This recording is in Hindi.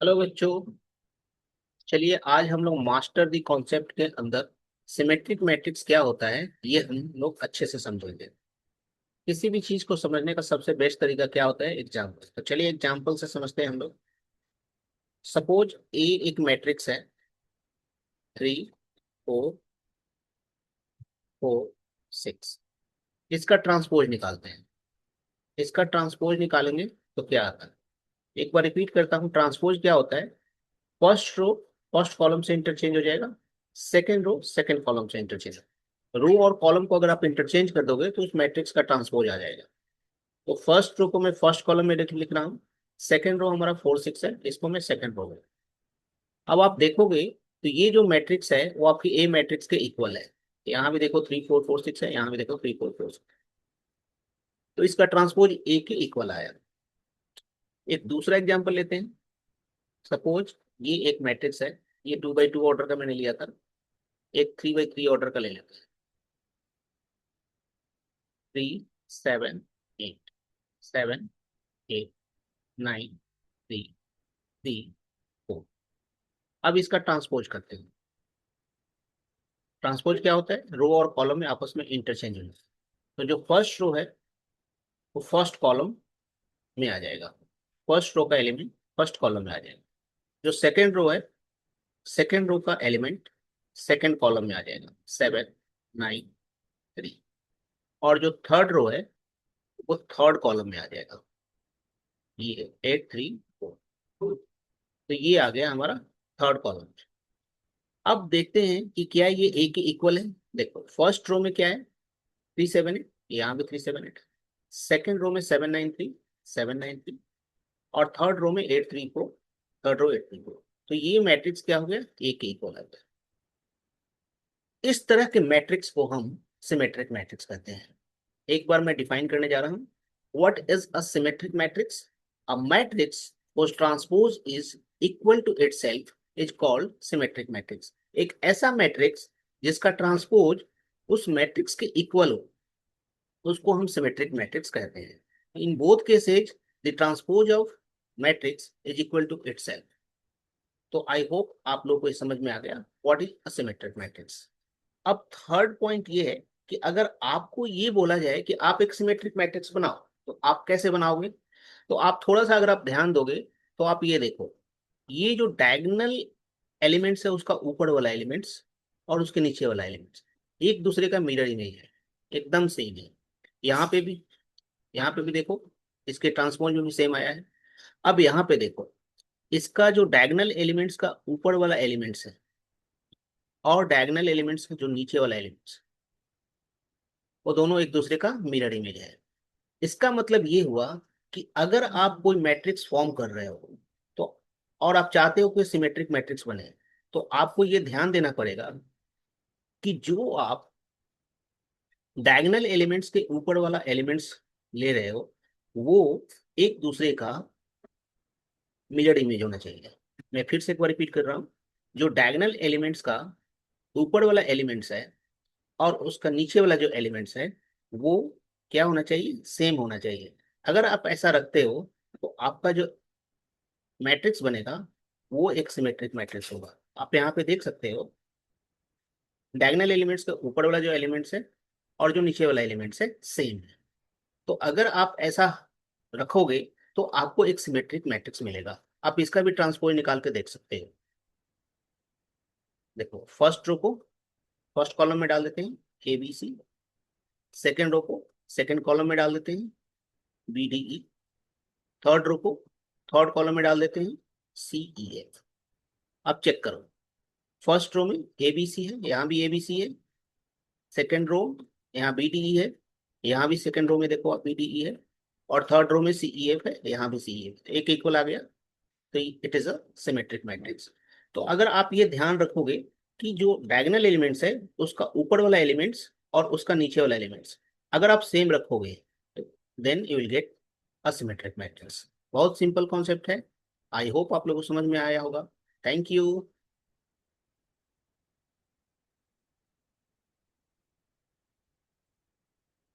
हेलो बच्चों। चलिए आज हम लोग मास्टर दी कॉन्सेप्ट के अंदर सिमेट्रिक मैट्रिक्स क्या होता है ये हम लोग अच्छे से समझेंगे। किसी भी चीज को समझने का सबसे बेस्ट तरीका क्या होता है? एग्जाम्पल। तो चलिए एग्जाम्पल से समझते हैं हम लोग। सपोज ए एक मैट्रिक्स है, 3 4 4 6। इसका ट्रांसपोज निकालते हैं। इसका ट्रांसपोज निकालेंगे तो क्या आता है? एक बार रिपीट करता हूँ, ट्रांसपोज क्या होता है? फर्स्ट रो फर्स्ट कॉलम से इंटरचेंज हो जाएगा, सेकेंड रो सेकेंड कॉलम से इंटरचेंज। रो और कॉलम को अगर आप इंटरचेंज कर दोगे तो उस मैट्रिक्स का ट्रांसपोज आ जाएगा। तो फर्स्ट रो को मैं फर्स्ट कॉलम में लिख रहा हूँ, सेकेंड रो हमारा 4 6 है, इसको मैं सेकेंड रो में। अब आप देखोगे तो ये जो मैट्रिक्स है वो आपकी ए मैट्रिक्स के इक्वल है। यहाँ भी देखो 3 4 4 6 है, यहाँ भी देखो 3 4 4 6। तो इसका ट्रांसपोज ए के इक्वल आया। एक दूसरा एग्जाम्पल लेते हैं। सपोज ये एक मैट्रिक्स है, ये 2 by 2 ऑर्डर का मैंने लिया था। एक 3 by 3 ऑर्डर का ले लेते हैं। 3 7 8 7 8 9 3 3 4। अब इसका ट्रांसपोज करते हैं। ट्रांसपोज क्या होता है? रो और कॉलम में आपस में इंटरचेंज होना। तो जो फर्स्ट रो है वो फर्स्ट कॉलम में आ जाएगा, फर्स्ट रो का एलिमेंट फर्स्ट कॉलम में आ जाएगा। जो सेकेंड रो है, सेकेंड रो का एलिमेंट सेकेंड कॉलम में आ जाएगा, 7 9 3। और जो थर्ड रो है वो थर्ड कॉलम में आ जाएगा, ये 8 3 4। तो ये आ गया हमारा थर्ड कॉलम। अब देखते हैं कि क्या ये ए के इक्वल है। देखो फर्स्ट रो में क्या है? 3 7 8, यहाँ भी 3 7 8। सेकेंड रो में 7 9 3 और थर्ड रो में 8 3 4। Third row 8 3 4। तो ये मैट्रिक्स क्या हो गया? ए के इक्वल है। इस तरह के मैट्रिक्स को हम सिमेट्रिक मैट्रिक्स कहते हैं। एक बार मैं डिफाइन करने जा रहा हूं। What is a symmetric matrix? A matrix whose transpose is equal to itself is called symmetric matrix। एक ऐसा मैट्रिक्स जिसका ट्रांसपोज उस मैट्रिक्स के इक्वल हो तो उसको हम सिमेट्रिक मैट्रिक्स कहते हैं। In both cases the transpose of matrix is equal to itself. तो आई होप आप लोगों को ये समझ में आ गया what is a symmetric matrix. अब थर्ड पॉइंट ये है कि अगर आपको ये बोला जाए कि आप एक सिमेट्रिक मैट्रिक्स बनाओ तो आप कैसे बनाओगे? तो आप थोड़ा सा अगर आप ध्यान दोगे तो आप ये देखो, ये जो डायगोनल एलिमेंट्स है उसका ऊपर वाला एलिमेंट्स और उसके नीचे वाला एलिमेंट्स एक दूसरे का मिरर इमेज है, एकदम सेम है। यहाँ पे भी, यहाँ पे भी देखो, इसके ट्रांसफॉर्म में भी सेम आया है। अब यहाँ पे देखो, इसका जो डायगोनल एलिमेंट्स का ऊपर वाला एलिमेंट्स है और डायगोनल एलिमेंट्स का जो नीचे वाला एलिमेंट्स, वो दोनों एक दूसरे का मिरर इमेज है। इसका मतलब ये हुआ कि अगर आप कोई मैट्रिक्स फॉर्म कर रहे हो तो, और आप चाहते हो कि सिमेट्रिक मैट्रिक्स बने, तो आपको ये ध्यान देना पड़ेगा कि जो आप डायगोनल एलिमेंट्स के ऊपर वाला एलिमेंट्स ले रहे हो वो एक दूसरे का मिरर इमेज होना चाहिए। मैं फिर से एक बार रिपीट कर रहा हूँ। जो डायगोनल एलिमेंट्स का ऊपर वाला एलिमेंट्स है और उसका नीचे वाला जो एलिमेंट्स है वो क्या होना चाहिए? सेम होना चाहिए। अगर आप ऐसा रखते हो तो आपका जो मैट्रिक्स बनेगा वो एक सिमेट्रिक मैट्रिक्स होगा। आप यहाँ पे देख सकते हो, डायगोनल एलिमेंट्स का ऊपर वाला जो एलिमेंट्स है और जो नीचे वाला एलिमेंट्स है सेम है। तो अगर आप ऐसा रखोगे तो आपको एक सिमेट्रिक मैट्रिक्स मिलेगा। आप इसका भी ट्रांसपोज निकाल के देख सकते हो। देखो फर्स्ट रो को फर्स्ट कॉलम में डाल देते हैं, A B C. Second row को सेकेंड कॉलम में डाल देते हैं, B D E. Third row को थर्ड कॉलम में डाल देते हैं, सी ई एफ। अब चेक करो, फर्स्ट रो में ए बी सी है, यहाँ भी ए बी सी है। सेकेंड रो यहाँ बी डी ई है, यहाँ भी सेकेंड रो में देखो आप बी डी ई है। और थर्ड रो में सी ई एफ है, यहाँ भी सी ई एफ, एक इक्वल आ गया। तो it is a symmetric matrix. तो अगर आप ये ध्यान रखोगे कि जो डायगोनल एलिमेंट्स है उसका ऊपर वाला एलिमेंट्स और उसका नीचे वाला एलिमेंट्स अगर आप सेम रखोगे तो then you will get a symmetric matrix. बहुत सिंपल कॉन्सेप्ट है। आई होप आप लोगों को समझ में आया होगा। Thank you.